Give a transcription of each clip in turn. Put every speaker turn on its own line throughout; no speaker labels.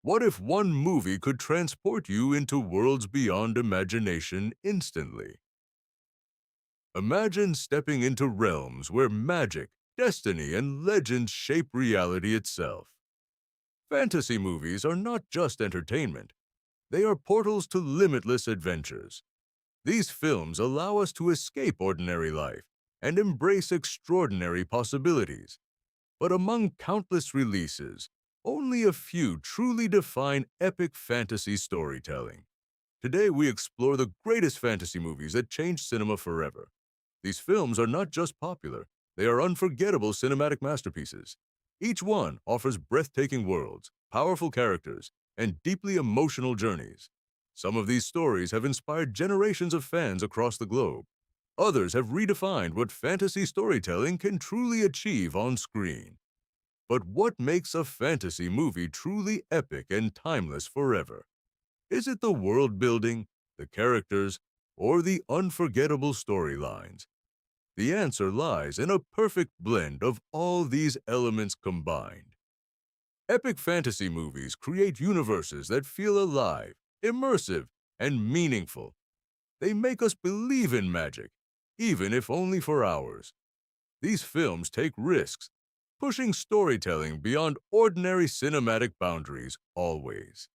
What if one movie could transport you into worlds beyond imagination instantly? Imagine stepping into realms where magic, destiny, and legends shape reality itself. Fantasy movies are not just entertainment, they are portals to limitless adventures. These films allow us to escape ordinary life and embrace extraordinary possibilities. But among countless releases, only a few truly define epic fantasy storytelling. Today, we explore the greatest fantasy movies that changed cinema forever. These films are not just popular, they are unforgettable cinematic masterpieces. Each one offers breathtaking worlds, powerful characters, and deeply emotional journeys. Some of these stories have inspired generations of fans across the globe. Others have redefined what fantasy storytelling can truly achieve on screen. But what makes a fantasy movie truly epic and timeless forever? Is it the world building, the characters, or the unforgettable storylines? The answer lies in a perfect blend of all these elements combined. Epic fantasy movies create universes that feel alive, immersive, and meaningful. They make us believe in magic, even if only for hours. These films take risks, pushing storytelling beyond ordinary cinematic boundaries always.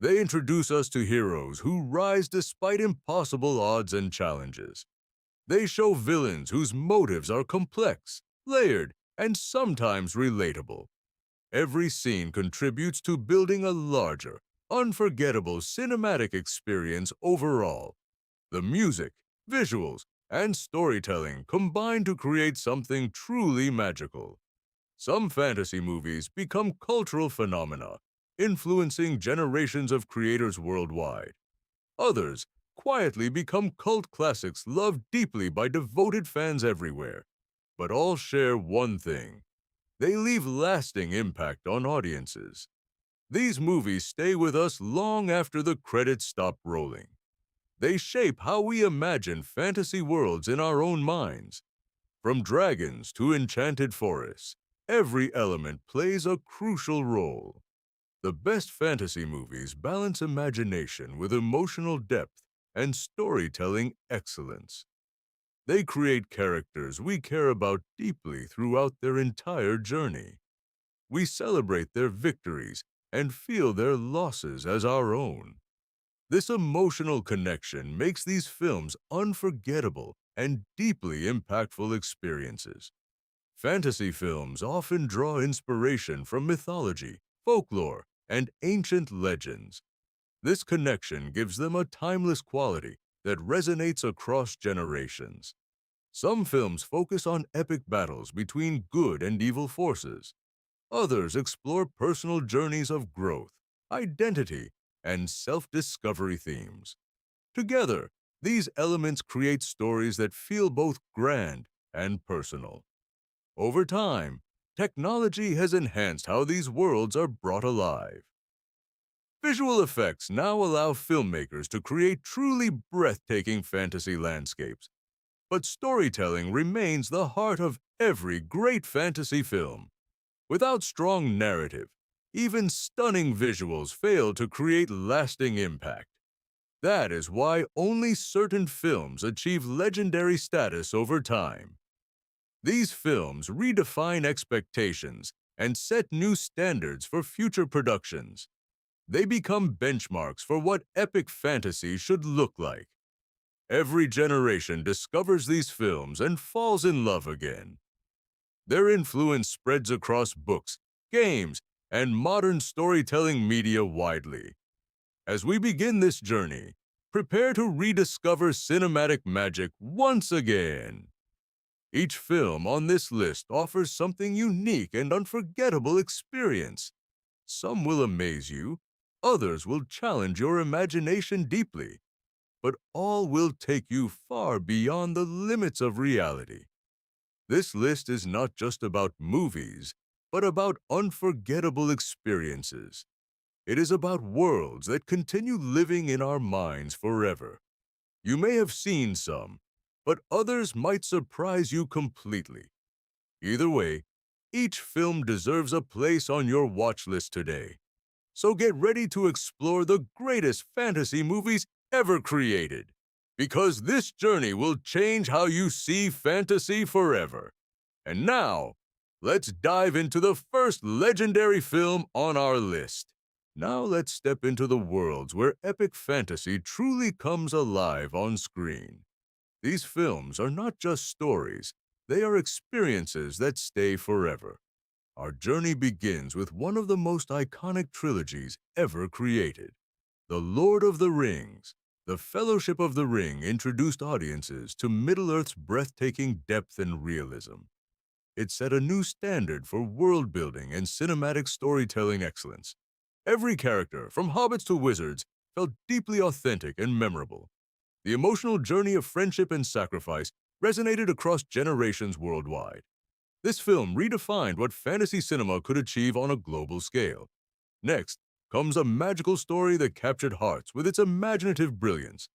They introduce us to heroes who rise despite impossible odds and challenges. They show villains whose motives are complex, layered, and sometimes relatable. Every scene contributes to building a larger, unforgettable cinematic experience overall. The music, visuals, and storytelling combine to create something truly magical. Some fantasy movies become cultural phenomena, influencing generations of creators worldwide. Others quietly become cult classics loved deeply by devoted fans everywhere. But all share one thing: they leave lasting impact on audiences. These movies stay with us long after the credits stop rolling. They shape how we imagine fantasy worlds in our own minds. From dragons to enchanted forests, every element plays a crucial role. The best fantasy movies balance imagination with emotional depth and storytelling excellence. They create characters we care about deeply throughout their entire journey. We celebrate their victories and feel their losses as our own. This emotional connection makes these films unforgettable and deeply impactful experiences. Fantasy films often draw inspiration from mythology, folklore, and ancient legends. This connection gives them a timeless quality that resonates across generations. Some films focus on epic battles between good and evil forces. Others explore personal journeys of growth, identity, and self-discovery themes. Together, these elements create stories that feel both grand and personal. Over time, technology has enhanced how these worlds are brought alive. Visual effects now allow filmmakers to create truly breathtaking fantasy landscapes, but storytelling remains the heart of every great fantasy film. Without strong narrative, even stunning visuals fail to create lasting impact. That is why only certain films achieve legendary status over time. These films redefine expectations and set new standards for future productions. They become benchmarks for what epic fantasy should look like. Every generation discovers these films and falls in love again. Their influence spreads across books, games, and modern storytelling media widely. As we begin this journey, prepare to rediscover cinematic magic once again. Each film on this list offers something unique and unforgettable experience. Some will amaze you, others will challenge your imagination deeply, but all will take you far beyond the limits of reality. This list is not just about movies, but about unforgettable experiences. It is about worlds that continue living in our minds forever. You may have seen some, but others might surprise you completely. Either way, each film deserves a place on your watch list today. So get ready to explore the greatest fantasy movies ever created. Because this journey will change how you see fantasy forever. And now, let's dive into the first legendary film on our list. Now let's step into the worlds where epic fantasy truly comes alive on screen. These films are not just stories, they are experiences that stay forever. Our journey begins with one of the most iconic trilogies ever created, The Lord of the Rings. The Fellowship of the Ring introduced audiences to Middle-earth's breathtaking depth and realism. It set a new standard for world-building and cinematic storytelling excellence. Every character, from hobbits to wizards, felt deeply authentic and memorable. The emotional journey of friendship and sacrifice resonated across generations worldwide. This film redefined what fantasy cinema could achieve on a global scale. Next comes a magical story that captured hearts with its imaginative brilliance.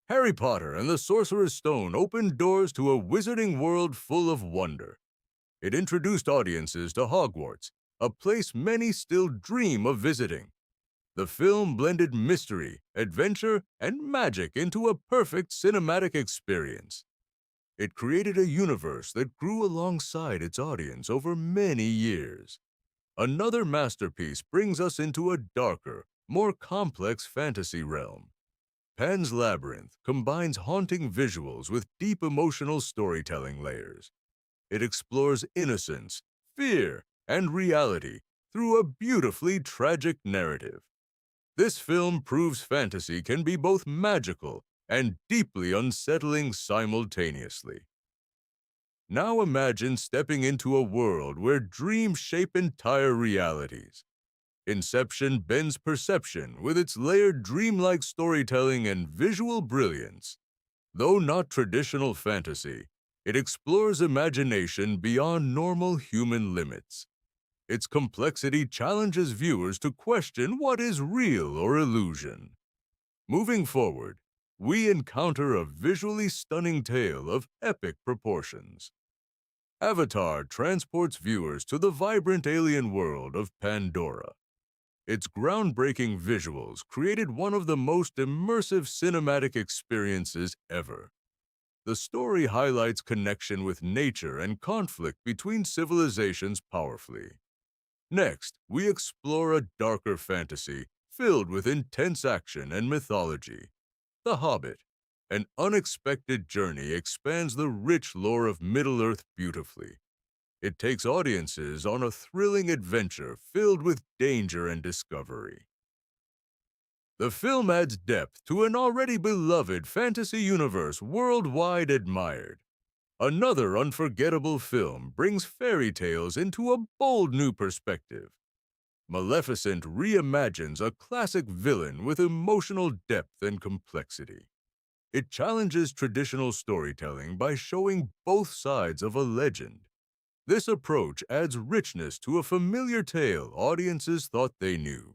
Harry Potter and the Sorcerer's Stone opened doors to a wizarding world full of wonder. It introduced audiences to Hogwarts, a place many still dream of visiting. The film blended mystery, adventure, and magic into a perfect cinematic experience. It created a universe that grew alongside its audience over many years. Another masterpiece brings us into a darker, more complex fantasy realm. Pan's Labyrinth combines haunting visuals with deep emotional storytelling layers. It explores innocence, fear, and reality through a beautifully tragic narrative. This film proves fantasy can be both magical and deeply unsettling simultaneously. Now imagine stepping into a world where dreams shape entire realities. Inception bends perception with its layered dreamlike storytelling and visual brilliance. Though not traditional fantasy, it explores imagination beyond normal human limits. Its complexity challenges viewers to question what is real or illusion. Moving forward, we encounter a visually stunning tale of epic proportions. Avatar transports viewers to the vibrant alien world of Pandora. Its groundbreaking visuals created one of the most immersive cinematic experiences ever. The story highlights connection with nature and conflict between civilizations powerfully. Next, we explore a darker fantasy filled with intense action and mythology. The Hobbit, an unexpected journey, expands the rich lore of Middle-earth beautifully. It takes audiences on a thrilling adventure filled with danger and discovery. The film adds depth to an already beloved fantasy universe worldwide admired. Another unforgettable film brings fairy tales into a bold new perspective. Maleficent reimagines a classic villain with emotional depth and complexity. It challenges traditional storytelling by showing both sides of a legend. This approach adds richness to a familiar tale audiences thought they knew.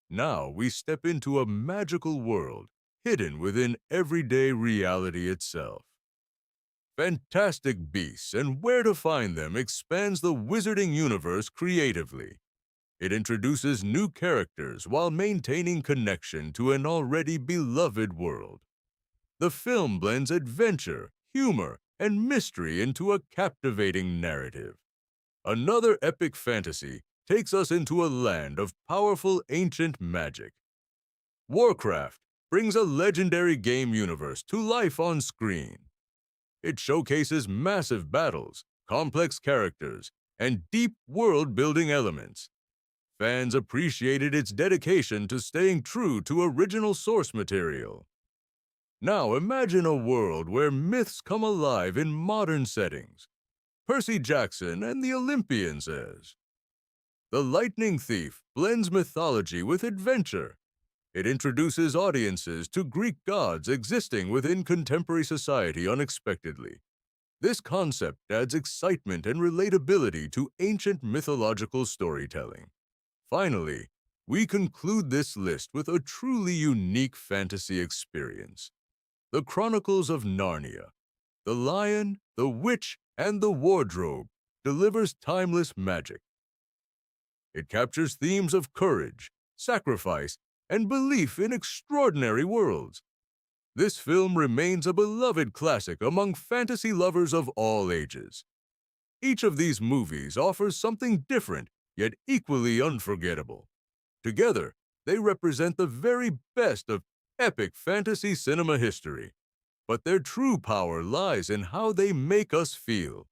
Now we step into a magical world hidden within everyday reality itself. Fantastic Beasts and Where to Find Them expands the wizarding universe creatively. It introduces new characters while maintaining connection to an already beloved world. The film blends adventure, humor, and mystery into a captivating narrative. Another epic fantasy takes us into a land of powerful ancient magic. Warcraft brings a legendary game universe to life on screen. It showcases massive battles, complex characters, and deep world-building elements. Fans appreciated its dedication to staying true to original source material. Now imagine a world where myths come alive in modern settings. Percy Jackson and the Olympians as. The Lightning Thief blends mythology with adventure. It introduces audiences to Greek gods existing within contemporary society unexpectedly. This concept adds excitement and relatability to ancient mythological storytelling. Finally, we conclude this list with a truly unique fantasy experience. The Chronicles of Narnia. The Lion, the Witch, and the Wardrobe delivers timeless magic. It captures themes of courage, sacrifice, and belief in extraordinary worlds. This film remains a beloved classic among fantasy lovers of all ages. Each of these movies offers something different, yet equally unforgettable. Together, they represent the very best of epic fantasy cinema history. But their true power lies in how they make us feel.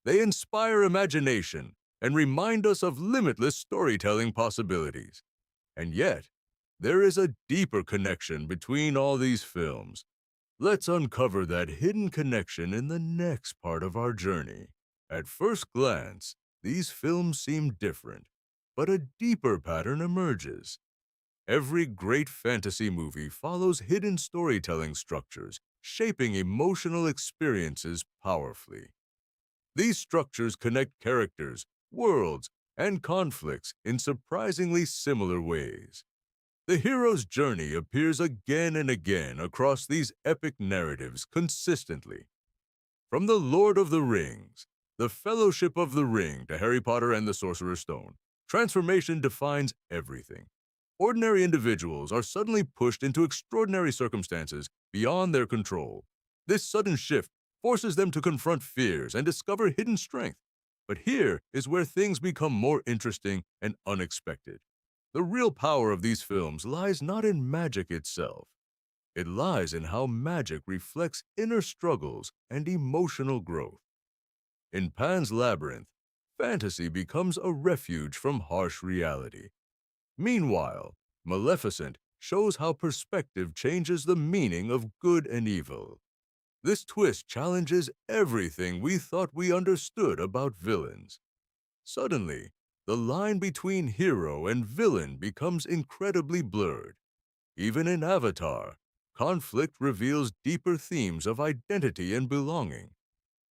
They inspire imagination and remind us of limitless storytelling possibilities. And yet, there is a deeper connection between all these films. Let's uncover that hidden connection in the next part of our journey. At first glance, these films seem different, but a deeper pattern emerges. Every great fantasy movie follows hidden storytelling structures, shaping emotional experiences powerfully. These structures connect characters, worlds, and conflicts in surprisingly similar ways. The hero's journey appears again and again across these epic narratives consistently. From The Lord of the Rings, The Fellowship of the Ring to Harry Potter and the Sorcerer's Stone, transformation defines everything. Ordinary individuals are suddenly pushed into extraordinary circumstances beyond their control. This sudden shift forces them to confront fears and discover hidden strength. But here is where things become more interesting and unexpected. The real power of these films lies not in magic itself. It lies in how magic reflects inner struggles and emotional growth. In Pan's Labyrinth, fantasy becomes a refuge from harsh reality. Meanwhile, Maleficent shows how perspective changes the meaning of good and evil. This twist challenges everything we thought we understood about villains. Suddenly, the line between hero and villain becomes incredibly blurred. Even in Avatar, conflict reveals deeper themes of identity and belonging.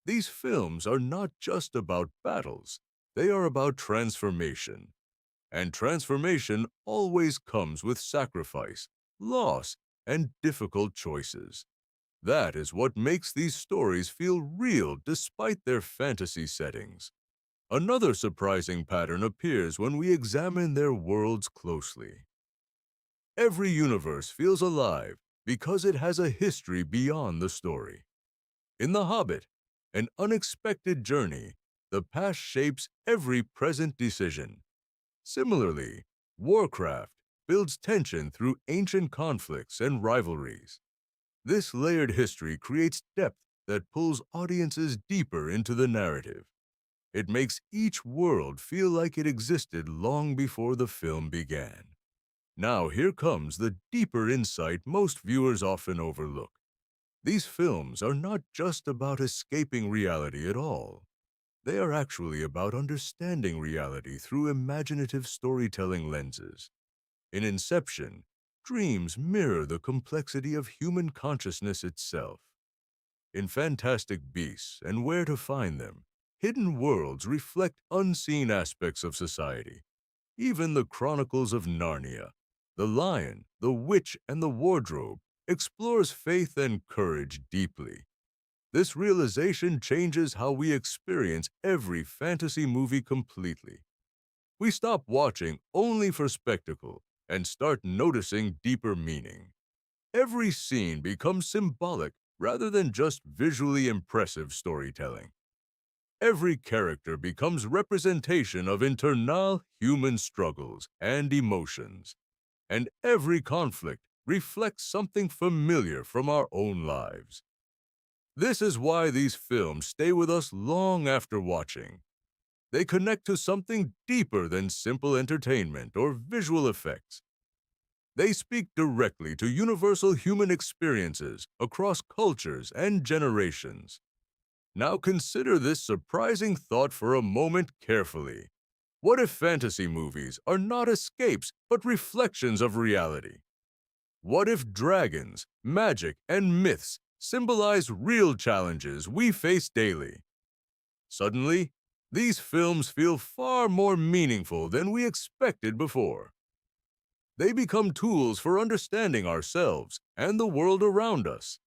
These films are not just about battles, they are about transformation. And transformation always comes with sacrifice, loss, and difficult choices. That is what makes these stories feel real despite their fantasy settings. Another surprising pattern appears when we examine their worlds closely. Every universe feels alive because it has a history beyond the story. In The Hobbit, an unexpected journey, the past shapes every present decision. Similarly, Warcraft builds tension through ancient conflicts and rivalries. This layered history creates depth that pulls audiences deeper into the narrative. It makes each world feel like it existed long before the film began. Now here comes the deeper insight most viewers often overlook. These films are not just about escaping reality at all. They are actually about understanding reality through imaginative storytelling lenses. In Inception, dreams mirror the complexity of human consciousness itself. In Fantastic Beasts and Where to Find Them, hidden worlds reflect unseen aspects of society. Even the Chronicles of Narnia, The Lion, the Witch, and the Wardrobe explores faith and courage deeply. This realization changes how we experience every fantasy movie completely. We stop watching only for spectacle and start noticing deeper meaning. Every scene becomes symbolic rather than just visually impressive storytelling. Every character becomes representation of internal human struggles and emotions, and every conflict reflects something familiar from our own lives. This is why these films stay with us long after watching. They connect to something deeper than simple entertainment or visual effects. They speak directly to universal human experiences across cultures and generations. Now consider this surprising thought for a moment carefully. What if fantasy movies are not escapes but reflections of reality? What if dragons, magic, and myths symbolize real challenges we face daily? Suddenly, these films feel far more meaningful than we expected before. They become tools for understanding ourselves and the world around us.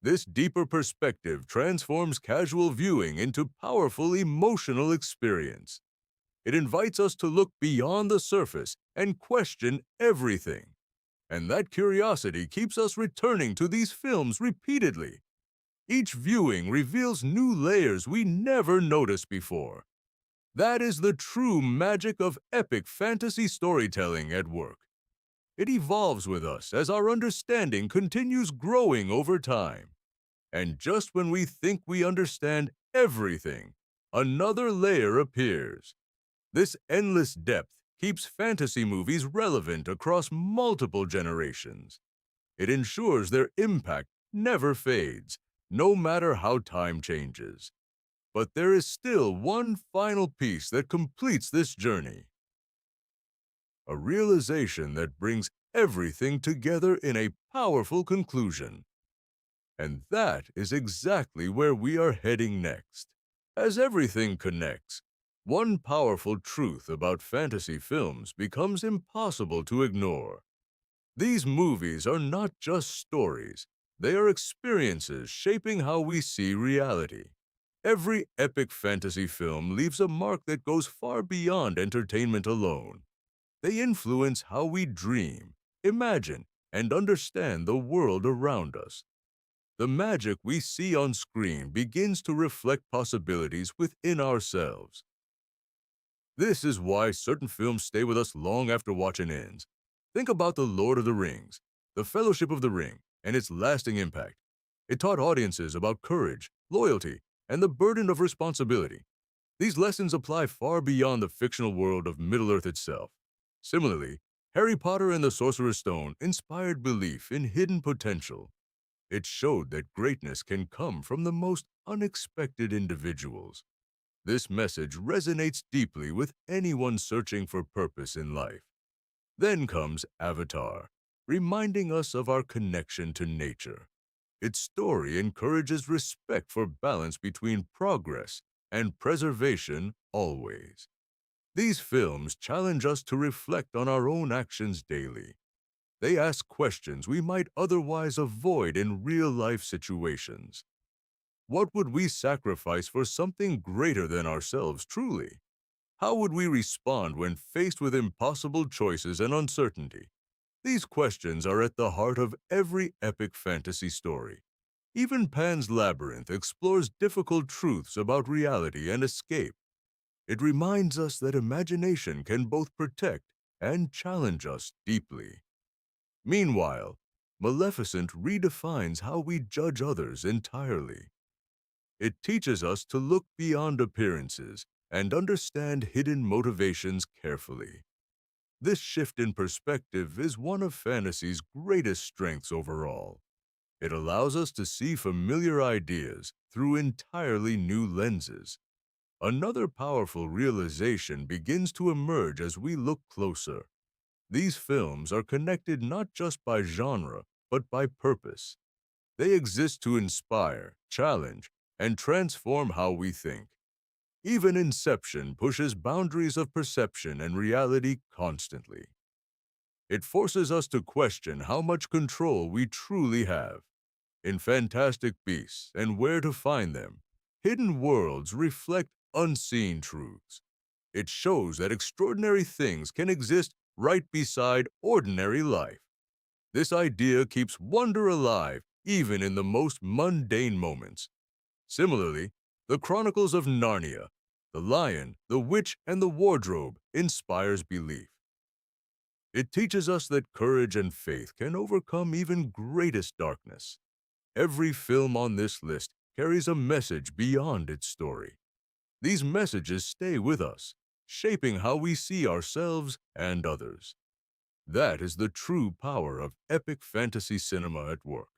This deeper perspective transforms casual viewing into powerful emotional experience. It invites us to look beyond the surface and question everything. And that curiosity keeps us returning to these films repeatedly. Each viewing reveals new layers we never noticed before. That is the true magic of epic fantasy storytelling at work. It evolves with us as our understanding continues growing over time. And just when we think we understand everything, another layer appears. This endless depth keeps fantasy movies relevant across multiple generations. It ensures their impact never fades, no matter how time changes. But there is still one final piece that completes this journey. A realization that brings everything together in a powerful conclusion. And that is exactly where we are heading next. As everything connects, one powerful truth about fantasy films becomes impossible to ignore. These movies are not just stories, they are experiences shaping how we see reality. Every epic fantasy film leaves a mark that goes far beyond entertainment alone. They influence how we dream, imagine, and understand the world around us. The magic we see on screen begins to reflect possibilities within ourselves. This is why certain films stay with us long after watching ends. Think about The Lord of the Rings, The Fellowship of the Ring, and its lasting impact. It taught audiences about courage, loyalty, and the burden of responsibility. These lessons apply far beyond the fictional world of Middle-earth itself. Similarly, Harry Potter and the Sorcerer's Stone inspired belief in hidden potential. It showed that greatness can come from the most unexpected individuals. This message resonates deeply with anyone searching for purpose in life. Then comes Avatar, reminding us of our connection to nature. Its story encourages respect for balance between progress and preservation always. These films challenge us to reflect on our own actions daily. They ask questions we might otherwise avoid in real-life situations. What would we sacrifice for something greater than ourselves truly? How would we respond when faced with impossible choices and uncertainty? These questions are at the heart of every epic fantasy story. Even Pan's Labyrinth explores difficult truths about reality and escape. It reminds us that imagination can both protect and challenge us deeply. Meanwhile, Maleficent redefines how we judge others entirely. It teaches us to look beyond appearances and understand hidden motivations carefully. This shift in perspective is one of fantasy's greatest strengths overall. It allows us to see familiar ideas through entirely new lenses. Another powerful realization begins to emerge as we look closer. These films are connected not just by genre, but by purpose. They exist to inspire, challenge, and transform how we think. Even Inception pushes boundaries of perception and reality constantly. It forces us to question how much control we truly have. In Fantastic Beasts and Where to Find Them, hidden worlds reflect unseen truths. It shows that extraordinary things can exist right beside ordinary life. This idea keeps wonder alive even in the most mundane moments. Similarly, the Chronicles of Narnia, The Lion, the Witch, and the Wardrobe inspires belief. It teaches us that courage and faith can overcome even greatest darkness. Every film on this list carries a message beyond its story. These messages stay with us, shaping how we see ourselves and others. That is the true power of epic fantasy cinema at work.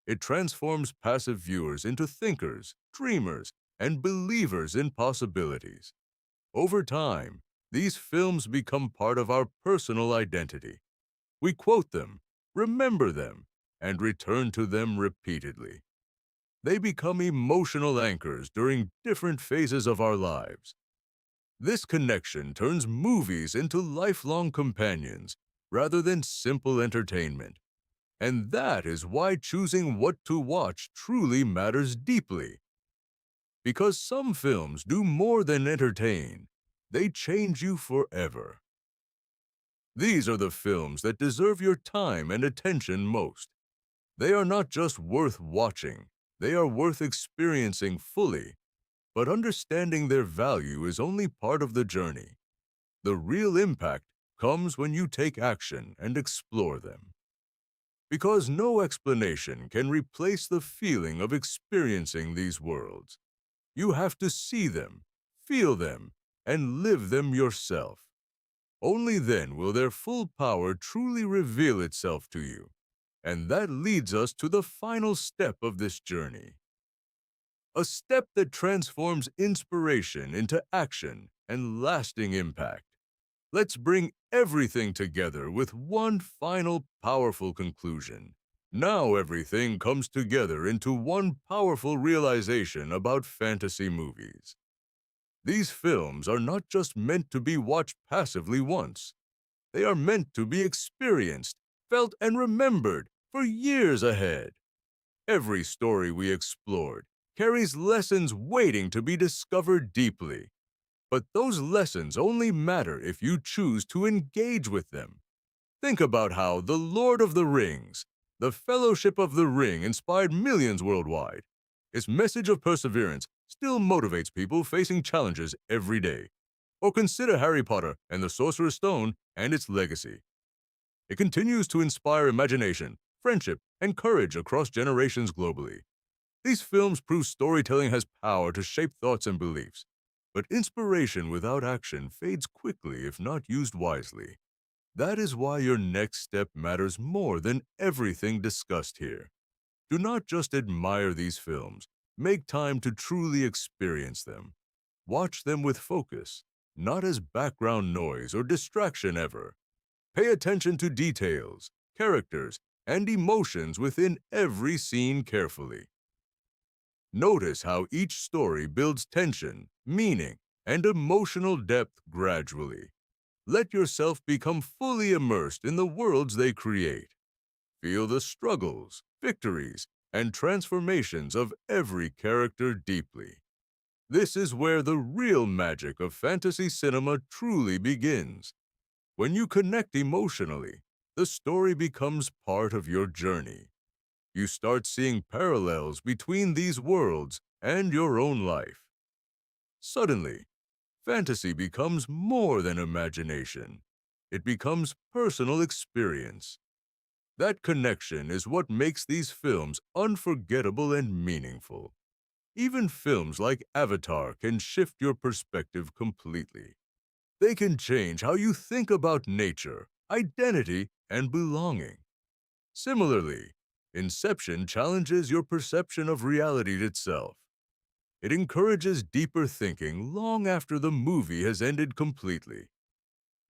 It transforms passive viewers into thinkers, dreamers, and believers in possibilities. Over time, these films become part of our personal identity. We quote them, remember them, and return to them repeatedly. They become emotional anchors during different phases of our lives. This connection turns movies into lifelong companions rather than simple entertainment. And that is why choosing what to watch truly matters deeply. Because some films do more than entertain. They change you forever. These are the films that deserve your time and attention most. They are not just worth watching, they are worth experiencing fully. But understanding their value is only part of the journey. The real impact comes when you take action and explore them. Because no explanation can replace the feeling of experiencing these worlds. You have to see them, feel them, and live them yourself. Only then will their full power truly reveal itself to you. And that leads us to the final step of this journey. A step that transforms inspiration into action and lasting impact. Let's bring everything together with one final powerful conclusion. Now everything comes together into one powerful realization about fantasy movies. These films are not just meant to be watched passively once. They are meant to be experienced, felt, and remembered for years ahead. Every story we explored carries lessons waiting to be discovered deeply. But those lessons only matter if you choose to engage with them. Think about how The Lord of the Rings, the Fellowship of the Ring inspired millions worldwide. Its message of perseverance still motivates people facing challenges every day. Or consider Harry Potter and the Sorcerer's Stone and its legacy. It continues to inspire imagination, friendship, and courage across generations globally. These films prove storytelling has power to shape thoughts and beliefs. But inspiration without action fades quickly if not used wisely. That is why your next step matters more than everything discussed here. Do not just admire these films. Make time to truly experience them. Watch them with focus, not as background noise or distraction ever. Pay attention to details, characters, and emotions within every scene carefully. Notice how each story builds tension, meaning, and emotional depth gradually. Let yourself become fully immersed in the worlds they create. Feel the struggles, victories, and transformations of every character deeply. This is where the real magic of fantasy cinema truly begins. When you connect emotionally, the story becomes part of your journey. You start seeing parallels between these worlds and your own life. Suddenly, fantasy becomes more than imagination. It becomes personal experience. That connection is what makes these films unforgettable and meaningful. Even films like Avatar can shift your perspective completely. They can change how you think about nature, identity, and belonging. Similarly, Inception challenges your perception of reality itself. It encourages deeper thinking long after the movie has ended completely.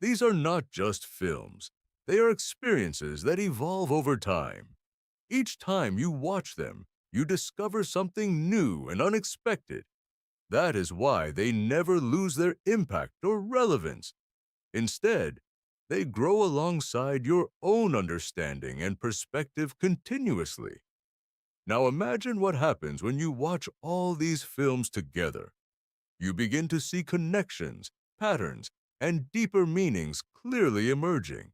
These are not just films. They are experiences that evolve over time. Each time you watch them, you discover something new and unexpected. That is why they never lose their impact or relevance. Instead, they grow alongside your own understanding and perspective continuously. Now imagine what happens when you watch all these films together. You begin to see connections, patterns, and deeper meanings clearly emerging.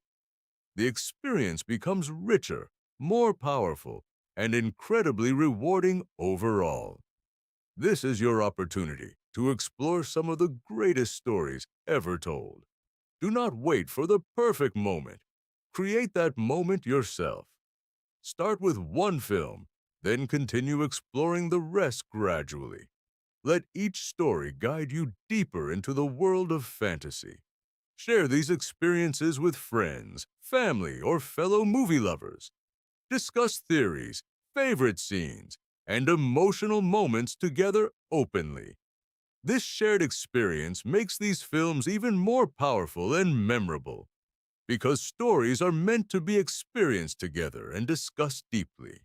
The experience becomes richer, more powerful, and incredibly rewarding overall. This is your opportunity to explore some of the greatest stories ever told. Do not wait for the perfect moment. Create that moment yourself. Start with one film, then continue exploring the rest gradually. Let each story guide you deeper into the world of fantasy. Share these experiences with friends, family, or fellow movie lovers. Discuss theories, favorite scenes, and emotional moments together openly. This shared experience makes these films even more powerful and memorable because stories are meant to be experienced together and discussed deeply.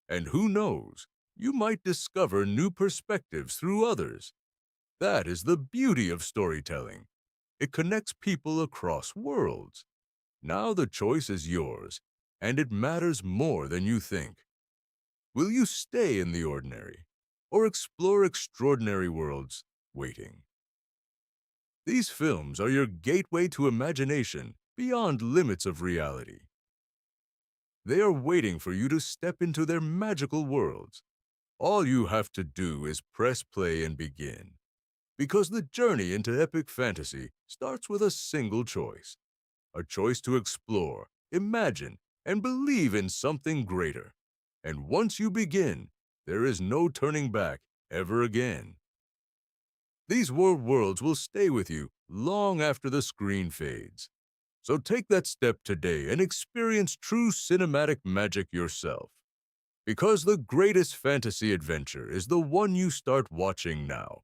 And who knows, you might discover new perspectives through others. That is the beauty of storytelling. It connects people across worlds. Now the choice is yours, and it matters more than you think. Will you stay in the ordinary or explore extraordinary worlds waiting? These films are your gateway to imagination beyond limits of reality. They are waiting for you to step into their magical worlds. All you have to do is press play and begin. Because the journey into epic fantasy starts with a single choice. A choice to explore, imagine, and believe in something greater. And once you begin, there is no turning back ever again. These worlds will stay with you long after the screen fades. So take that step today and experience true cinematic magic yourself. Because the greatest fantasy adventure is the one you start watching now.